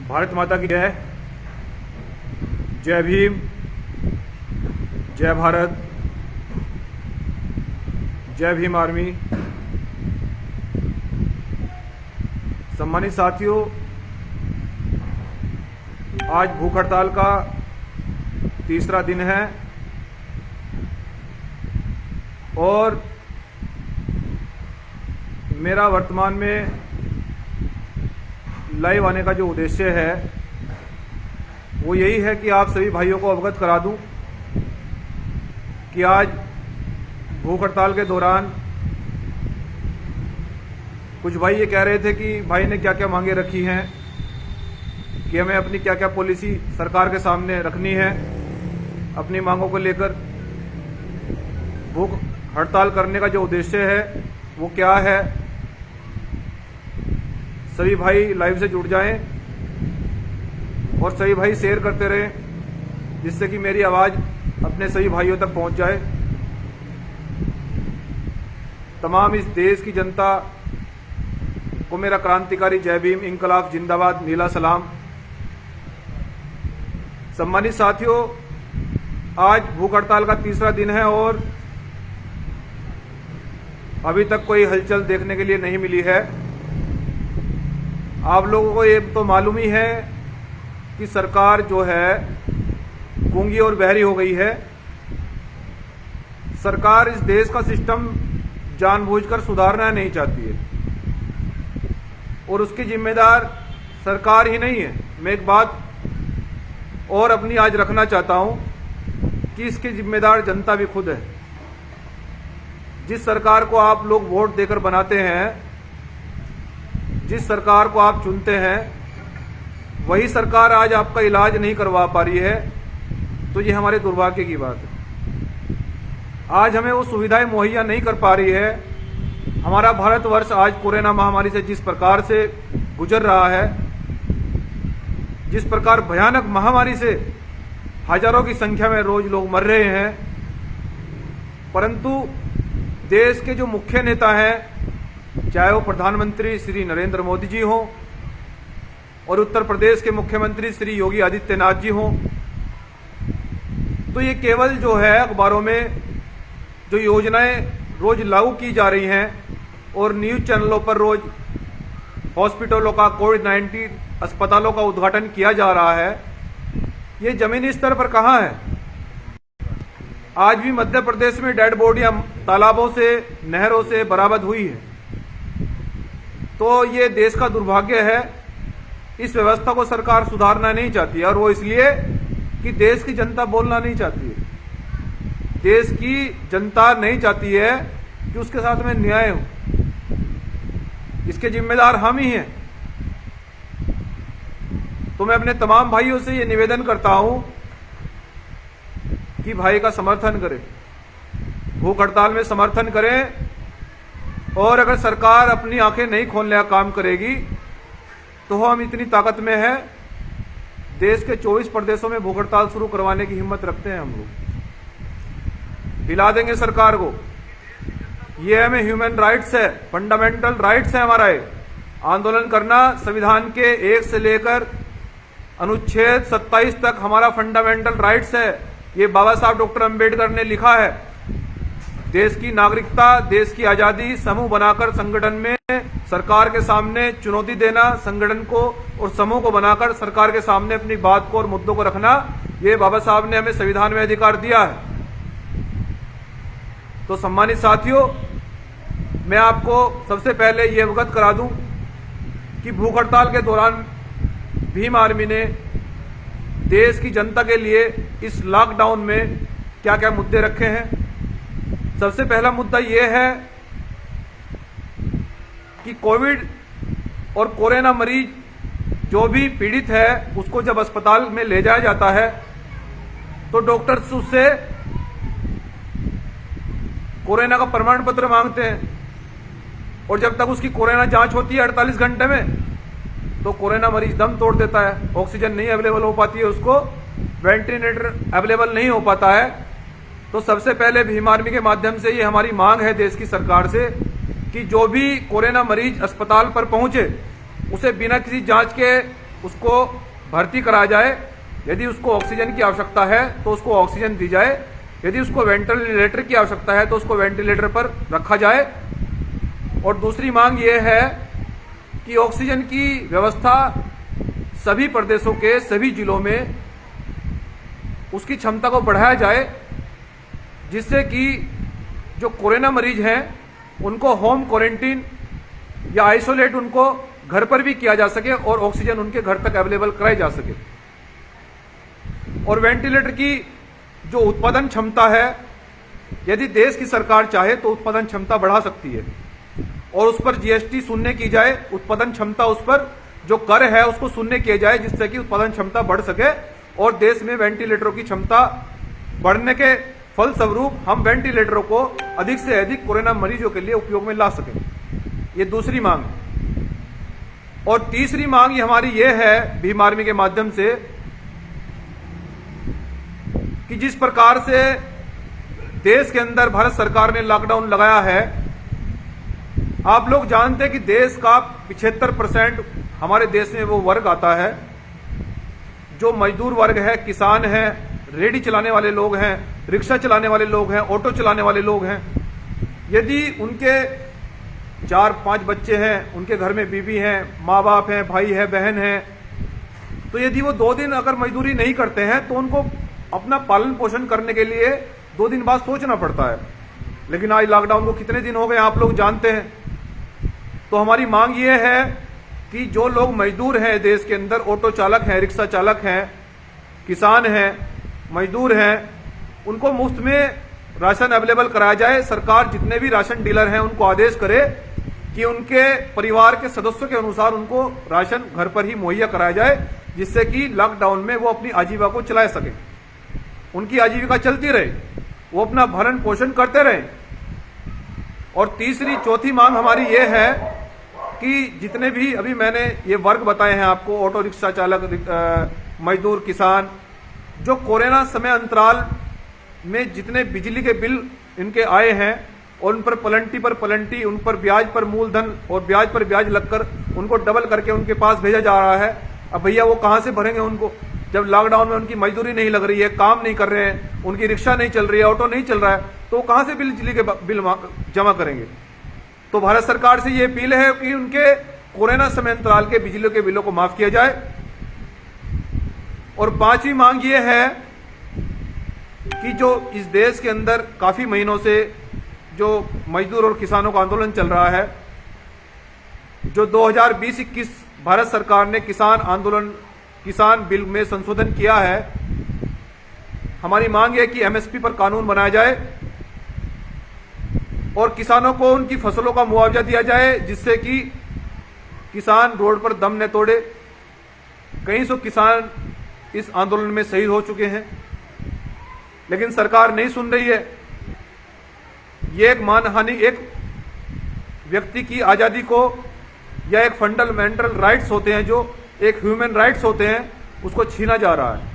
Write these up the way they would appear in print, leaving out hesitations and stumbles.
भारत माता की जय। जय भीम, जय भारत, जय भीम आर्मी। सम्मानित साथियों, आज भूख हड़ताल का तीसरा दिन है और मेरा वर्तमान में लाइव आने का जो उद्देश्य है वो यही है कि आप सभी भाइयों को अवगत करा दूं कि आज भूख हड़ताल के दौरान कुछ भाई ये कह रहे थे कि भाई ने क्या क्या मांगे रखी हैं, कि हमें अपनी क्या क्या पॉलिसी सरकार के सामने रखनी है अपनी मांगों को लेकर। भूख हड़ताल करने का जो उद्देश्य है वो क्या है, सभी भाई लाइव से जुड़ जाएं और सभी भाई शेयर करते रहें जिससे कि मेरी आवाज अपने सभी भाइयों तक पहुंच जाए। तमाम इस देश की जनता को मेरा क्रांतिकारी जय भीम, इंकलाब जिंदाबाद, नीला सलाम। सम्मानित साथियों, आज भूख हड़ताल का तीसरा दिन है और अभी तक कोई हलचल देखने के लिए नहीं मिली है। आप लोगों को ये तो मालूम ही है कि सरकार जो है गूंगी और बहरी हो गई है। सरकार इस देश का सिस्टम जानबूझकर सुधारना नहीं चाहती है और उसकी जिम्मेदार सरकार ही नहीं है। मैं एक बात और अपनी आज रखना चाहता हूं कि इसकी जिम्मेदार जनता भी खुद है। जिस सरकार को आप लोग वोट देकर बनाते हैं, जिस सरकार को आप चुनते हैं, वही सरकार आज आपका इलाज नहीं करवा पा रही है, तो ये हमारे दुर्भाग्य की बात है। आज हमें वो सुविधाएं मुहैया नहीं कर पा रही है। हमारा भारतवर्ष आज कोरोना महामारी से जिस प्रकार से गुजर रहा है, जिस प्रकार भयानक महामारी से हजारों की संख्या में रोज लोग मर रहे हैं, परंतु देश के जो मुख्य नेता हैं, चाहे वो प्रधानमंत्री श्री नरेंद्र मोदी जी हों और उत्तर प्रदेश के मुख्यमंत्री श्री योगी आदित्यनाथ जी हों, तो ये केवल जो है अखबारों में जो योजनाएं रोज लागू की जा रही हैं और न्यूज चैनलों पर रोज हॉस्पिटलों का, कोविड-19 अस्पतालों का उद्घाटन किया जा रहा है, ये जमीनी स्तर पर कहां है। आज भी मध्य प्रदेश में डेड बॉडियां तालाबों से, नहरों से बरामद हुई है। तो ये देश का दुर्भाग्य है। इस व्यवस्था को सरकार सुधारना नहीं चाहती है और वो इसलिए कि देश की जनता बोलना नहीं चाहती है। देश की जनता नहीं चाहती है कि उसके साथ में न्याय हो। इसके जिम्मेदार हम ही हैं। तो मैं अपने तमाम भाइयों से ये निवेदन करता हूं कि भाई का समर्थन करें, भूख हड़ताल में समर्थन करें। और अगर सरकार अपनी आंखें नहीं खोलने का काम करेगी तो हम इतनी ताकत में है, देश के 24 प्रदेशों में भूख हड़ताल शुरू करवाने की हिम्मत रखते हैं। हम लोग हिला देंगे सरकार को। ये हमें ह्यूमन राइट्स है, फंडामेंटल राइट्स है हमारा। आंदोलन करना संविधान के 1 से लेकर अनुच्छेद 27 तक हमारा फंडामेंटल राइट्स है। ये बाबा साहब डॉक्टर अंबेडकर ने लिखा है। देश की नागरिकता, देश की आजादी, समूह बनाकर संगठन में सरकार के सामने चुनौती देना, संगठन को और समूह को बनाकर सरकार के सामने अपनी बात को और मुद्दों को रखना, ये बाबा साहब ने हमें संविधान में अधिकार दिया है। तो सम्मानित साथियों, मैं आपको सबसे पहले ये अवगत करा दूं कि भूख हड़ताल के दौरान भीम आर्मी ने देश की जनता के लिए इस लॉकडाउन में क्या क्या मुद्दे रखे हैं। सबसे पहला मुद्दा यह है कि कोविड और कोरोना मरीज जो भी पीड़ित है उसको जब अस्पताल में ले जाया जाता है तो डॉक्टर्स उससे कोरोना का प्रमाण पत्र मांगते हैं और जब तक उसकी कोरोना जांच होती है 48 घंटे में, तो कोरोना मरीज दम तोड़ देता है। ऑक्सीजन नहीं अवेलेबल हो पाती है, उसको वेंटिलेटर अवेलेबल नहीं हो पाता है। तो सबसे पहले भीम आर्मी के माध्यम से ये हमारी मांग है देश की सरकार से कि जो भी कोरोना मरीज अस्पताल पर पहुंचे उसे बिना किसी जांच के उसको भर्ती कराया जाए। यदि उसको ऑक्सीजन की आवश्यकता है तो उसको ऑक्सीजन दी जाए। यदि उसको वेंटिलेटर की आवश्यकता है तो उसको वेंटिलेटर पर रखा जाए। और दूसरी मांग ये है कि ऑक्सीजन की व्यवस्था सभी प्रदेशों के सभी जिलों में उसकी क्षमता को बढ़ाया जाए, जिससे कि जो कोरोना मरीज हैं उनको होम क्वारंटीन या आइसोलेट उनको घर पर भी किया जा सके और ऑक्सीजन उनके घर तक अवेलेबल कराई जा सके। और वेंटिलेटर की जो उत्पादन क्षमता है, यदि देश की सरकार चाहे तो उत्पादन क्षमता बढ़ा सकती है और उस पर जीएसटी शून्य की जाए। उत्पादन क्षमता, उस पर जो कर है उसको शून्य किया जाए, जिससे कि उत्पादन क्षमता बढ़ सके और देश में वेंटिलेटरों की क्षमता बढ़ने के फलस्वरूप हम वेंटिलेटरों को अधिक से अधिक कोरोना मरीजों के लिए उपयोग में ला सकें। ये दूसरी मांग है। और तीसरी मांग हमारी ये है भीम आर्मी के माध्यम से कि जिस प्रकार से देश के अंदर भारत सरकार ने लॉकडाउन लगाया है, आप लोग जानते हैं कि देश का 75% हमारे देश में वो वर्ग आता है जो मजदूर वर्ग है, किसान है, रेडी चलाने वाले लोग हैं, रिक्शा चलाने वाले लोग हैं, ऑटो चलाने वाले लोग हैं। यदि उनके 4-5 बच्चे हैं, उनके घर में बीवी हैं, माँ बाप हैं, भाई है, बहन है, तो यदि वो 2 दिन अगर मजदूरी नहीं करते हैं तो उनको अपना पालन पोषण करने के लिए 2 दिन बाद सोचना पड़ता है। लेकिन आज लॉकडाउन को कितने दिन हो गए आप लोग जानते हैं। तो हमारी मांग ये है कि जो लोग मजदूर हैं देश के अंदर, ऑटो चालक हैं, रिक्शा चालक हैं, किसान हैं, मजदूर हैं, उनको मुफ्त में राशन अवेलेबल कराया जाए। सरकार जितने भी राशन डीलर हैं उनको आदेश करे कि उनके परिवार के सदस्यों के अनुसार उनको राशन घर पर ही मुहैया कराया जाए, जिससे कि लॉकडाउन में वो अपनी आजीविका को चला सके, उनकी आजीविका चलती रहे, वो अपना भरण पोषण करते रहे। और तीसरी चौथी मांग हमारी ये है कि जितने भी अभी मैंने ये वर्ग बताए हैं आपको, ऑटो रिक्शा चालक, मजदूर, किसान, जो कोरोना समय अंतराल में जितने बिजली के बिल इनके आए हैं और उन पर पलंटी, उन पर ब्याज पर मूलधन और ब्याज पर ब्याज लगकर उनको डबल करके उनके पास भेजा जा रहा है। अब भैया वो कहां से भरेंगे उनको, जब लॉकडाउन में उनकी मजदूरी नहीं लग रही है, काम नहीं कर रहे हैं, उनकी रिक्शा नहीं चल रही है, ऑटो नहीं चल रहा है, तो वो कहां से बिजली के बिल जमा करेंगे। तो भारत सरकार से ये अपील है कि उनके कोरोना समय अंतराल के बिजली के बिलों को माफ किया जाए। और 5वीं मांग ये है कि जो इस देश के अंदर काफी महीनों से जो मजदूर और किसानों का आंदोलन चल रहा है, जो 2020-21 भारत सरकार ने किसान बिल में संशोधन किया है, हमारी मांग है कि एमएसपी पर कानून बनाया जाए और किसानों को उनकी फसलों का मुआवजा दिया जाए, जिससे कि किसान रोड पर दम न तोड़े। कई सौ किसान इस आंदोलन में शहीद हो चुके हैं, लेकिन सरकार नहीं सुन रही है। ये एक मानहानि, एक व्यक्ति की आजादी को या एक फंडामेंटल राइट्स होते हैं, जो एक ह्यूमन राइट्स होते हैं, उसको छीना जा रहा है।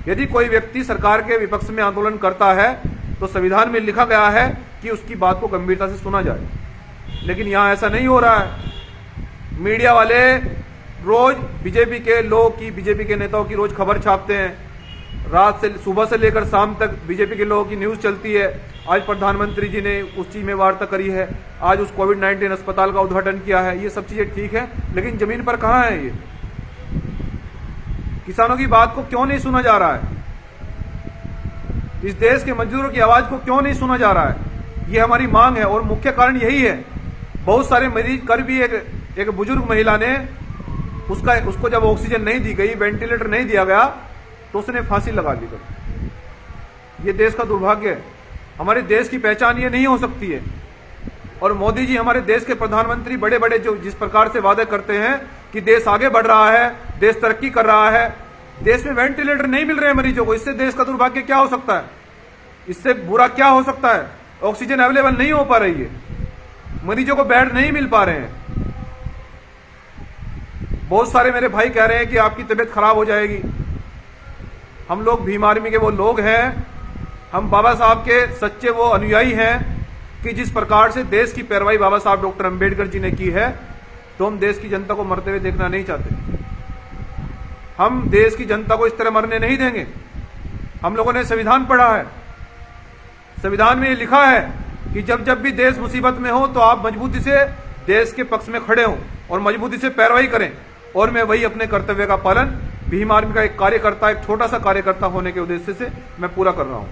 यदि कोई व्यक्ति सरकार के विपक्ष में आंदोलन करता है तो संविधान में लिखा गया है कि उसकी बात को गंभीरता से सुना जाए, लेकिन यहां ऐसा नहीं हो रहा है। मीडिया वाले रोज बीजेपी के लोग की, बीजेपी के नेताओं की रोज खबर छापते हैं, रात से सुबह से लेकर शाम तक बीजेपी के लोगों की न्यूज चलती है। आज प्रधानमंत्री जी ने उस चीज में वार्ता करी है, आज उस कोविड-19 अस्पताल का उद्घाटन किया है, ये सब चीजें ठीक है, लेकिन जमीन पर कहां है ये? किसानों की बात को क्यों नहीं सुना जा रहा है? इस देश के मजदूरों की आवाज को क्यों नहीं सुना जा रहा है? ये हमारी मांग है। और मुख्य कारण यही है, बहुत सारे मरीज कर भी एक बुजुर्ग महिला ने उसको जब ऑक्सीजन नहीं दी गई, वेंटिलेटर नहीं दिया गया, तो उसने फांसी लगा ली। ये देश का दुर्भाग्य है। हमारे देश की पहचान ये नहीं हो सकती है। और मोदी जी हमारे देश के प्रधानमंत्री बड़े बड़े जो जिस प्रकार से वादे करते हैं कि देश आगे बढ़ रहा है, देश तरक्की कर रहा है, देश में वेंटिलेटर नहीं मिल रहे हैं मरीजों को। इससे देश का दुर्भाग्य क्या हो सकता है? इससे बुरा क्या हो सकता है? ऑक्सीजन अवेलेबल नहीं हो पा रही है, मरीजों को बेड नहीं मिल पा रहे हैं। बहुत सारे मेरे भाई कह रहे हैं कि आपकी तबीयत खराब हो जाएगी। हम लोग भीम आर्मी के वो लोग हैं, हम बाबा साहब के सच्चे वो अनुयायी हैं कि जिस प्रकार से देश की पैरवाई बाबा साहब डॉक्टर अंबेडकर जी ने की है, तो हम देश की जनता को मरते हुए देखना नहीं चाहते। हम देश की जनता को इस तरह मरने नहीं देंगे। हम लोगों ने संविधान पढ़ा है, संविधान में ये लिखा है कि जब जब भी देश मुसीबत में हो तो आप मजबूती से देश के पक्ष में खड़े हों और मजबूती से पैरवाई करें। और मैं वही अपने कर्तव्य का पालन भीम आर्मी का एक कार्यकर्ता, एक छोटा सा कार्यकर्ता होने के उद्देश्य से मैं पूरा कर रहा हूं।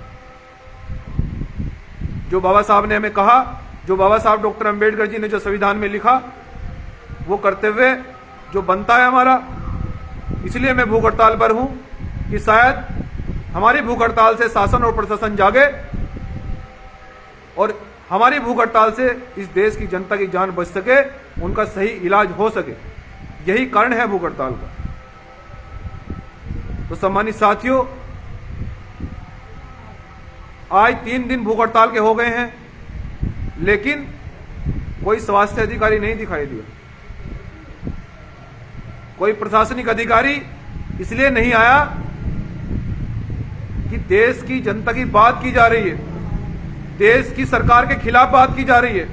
जो बाबा साहब ने हमें कहा, जो बाबा साहब डॉक्टर अंबेडकर जी ने जो संविधान में लिखा, वो कर्तव्य जो बनता है हमारा, इसलिए मैं भूख हड़ताल पर हूं कि शायद हमारी भूख हड़ताल से शासन और प्रशासन जागे और हमारी भूख हड़ताल से इस देश की जनता की जान बच सके, उनका सही इलाज हो सके। यही कारण है भूख हड़ताल का। तो सम्मानित साथियों, आज 3 दिन भूख हड़ताल के हो गए हैं, लेकिन कोई स्वास्थ्य अधिकारी नहीं दिखाई दिया, कोई प्रशासनिक अधिकारी इसलिए नहीं आया कि देश की जनता की बात की जा रही है, देश की सरकार के खिलाफ बात की जा रही है।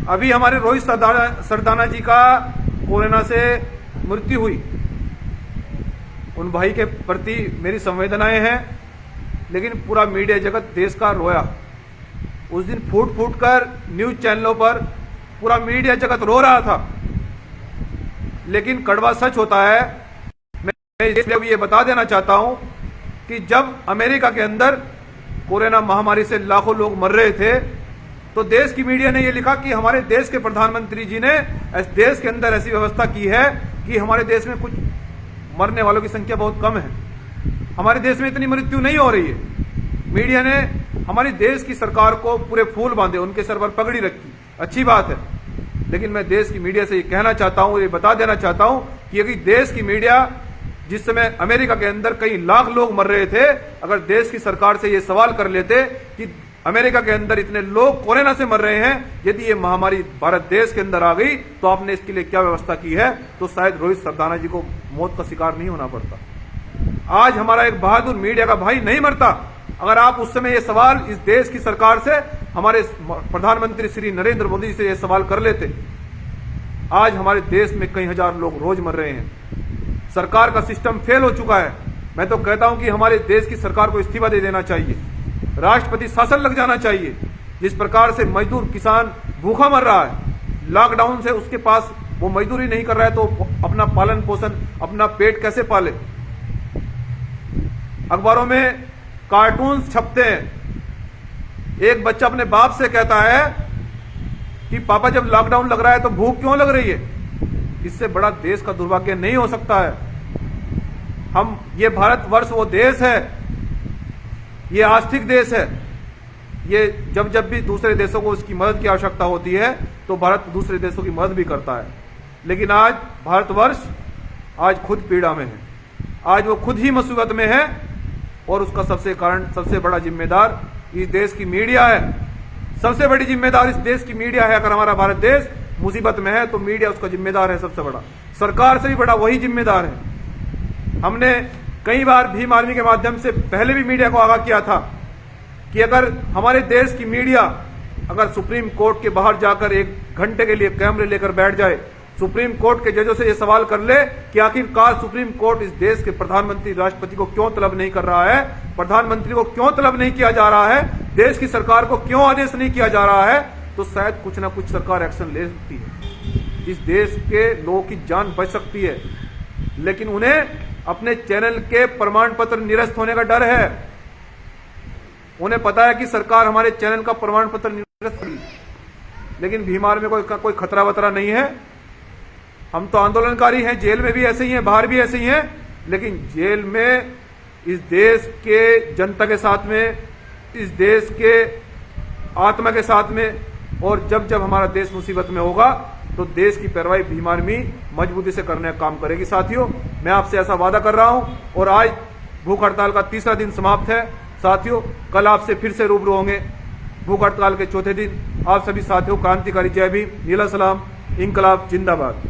अभी हमारे रोहित सरदाना जी का कोरोना से मृत्यु हुई, उन भाई के प्रति मेरी संवेदनाएं हैं, लेकिन पूरा मीडिया जगत देश का रोया। उस दिन फूट फूट कर न्यूज चैनलों पर पूरा मीडिया जगत रो रहा था, लेकिन कड़वा सच होता है। मैं इसलिए ये बता देना चाहता हूं कि जब अमेरिका के अंदर कोरोना महामारी से लाखों लोग मर रहे थे, तो देश की मीडिया ने यह लिखा कि हमारे देश के प्रधानमंत्री जी ने देश के अंदर ऐसी व्यवस्था की है कि हमारे देश में कुछ मरने वालों की संख्या बहुत कम है, हमारे देश में इतनी मृत्यु नहीं हो रही है। मीडिया ने हमारी देश की सरकार को पूरे फूल बांधे, उनके सर पर पगड़ी रखी, अच्छी बात है। लेकिन मैं देश की मीडिया से ये कहना चाहता हूं, ये बता देना चाहता हूं कि यदि देश की मीडिया, जिस समय अमेरिका के अंदर कई लाख लोग मर रहे थे, अगर देश की सरकार से ये सवाल कर लेते कि अमेरिका के अंदर इतने लोग कोरोना से मर रहे हैं, यदि ये महामारी भारत देश के अंदर आ गई तो आपने इसके लिए क्या व्यवस्था की है, तो शायद रोहित सरदाना जी को मौत का शिकार नहीं होना पड़ता। आज हमारा एक बहादुर मीडिया का भाई नहीं मरता। अगर आप उस समय ये सवाल इस देश की सरकार से, हमारे प्रधानमंत्री श्री नरेंद्र मोदी से ये सवाल कर लेते, आज हमारे देश में कई हजार लोग रोज मर रहे हैं। सरकार का सिस्टम फेल हो चुका है। मैं तो कहता हूं कि हमारे देश की सरकार को इस्तीफा दे देना चाहिए, राष्ट्रपति शासन लग जाना चाहिए। जिस प्रकार से मजदूर किसान भूखा मर रहा है, लॉकडाउन से उसके पास वो मजदूरी नहीं कर रहा है तो अपना पालन पोषण, अपना पेट कैसे पाले। अखबारों में कार्टून्स छपते हैं, एक बच्चा अपने बाप से कहता है कि पापा जब लॉकडाउन लग रहा है तो भूख क्यों लग रही है। इससे बड़ा देश का दुर्भाग्य नहीं हो सकता है। हम, ये भारतवर्ष वो देश है, ये आस्तिक देश है। ये जब जब भी दूसरे देशों को उसकी मदद की आवश्यकता होती है तो भारत दूसरे देशों की मदद भी करता है। लेकिन आज भारतवर्ष आज खुद पीड़ा में है, आज वो खुद ही मुसीबत में है, और उसका सबसे बड़ा जिम्मेदार इस देश की मीडिया है। सबसे बड़ी जिम्मेदार इस देश की मीडिया है। अगर हमारा भारत देश मुसीबत में है तो मीडिया उसका जिम्मेदार है सबसे बड़ा, सरकार से भी बड़ा वही जिम्मेदार है। हमने कई बार भीम आर्मी के माध्यम से पहले भी मीडिया को आगाह किया था कि अगर हमारे देश की मीडिया अगर सुप्रीम कोर्ट के बाहर जाकर 1 घंटे के लिए कैमरे लेकर बैठ जाए, सुप्रीम कोर्ट के जजों से ये सवाल कर ले कि आखिरकार सुप्रीम कोर्ट इस देश के प्रधानमंत्री, राष्ट्रपति को क्यों तलब नहीं कर रहा है, प्रधानमंत्री को क्यों तलब नहीं किया जा रहा है, देश की सरकार को क्यों आदेश नहीं किया जा रहा है, तो शायद कुछ ना कुछ सरकार एक्शन ले सकती है, इस देश के लोगों की जान बच सकती है। लेकिन उन्हें अपने चैनल के प्रमाण पत्र निरस्त होने का डर है। उन्हें पता है कि सरकार हमारे चैनल का प्रमाण पत्र निरस्त करेगी, लेकिन भीम आर्मी में कोई खतरा वतरा नहीं है। हम तो आंदोलनकारी हैं, जेल में भी ऐसे ही हैं, बाहर भी ऐसे ही हैं, लेकिन जेल में इस देश के जनता के साथ में, इस देश के आत्मा के साथ में, और जब जब हमारा देश मुसीबत में होगा तो देश की पैरवाई भीम आर्मी मजबूती से करने का काम करेगी। साथियों, मैं आपसे ऐसा वादा कर रहा हूं, और आज भूख हड़ताल का 3रा दिन समाप्त है। साथियों, कल आपसे फिर से रूबरू होंगे भूख हड़ताल के 4थे दिन। आप सभी साथियों, क्रांतिकारी जय भीम, नीला सलाम, इंकलाब जिंदाबाद।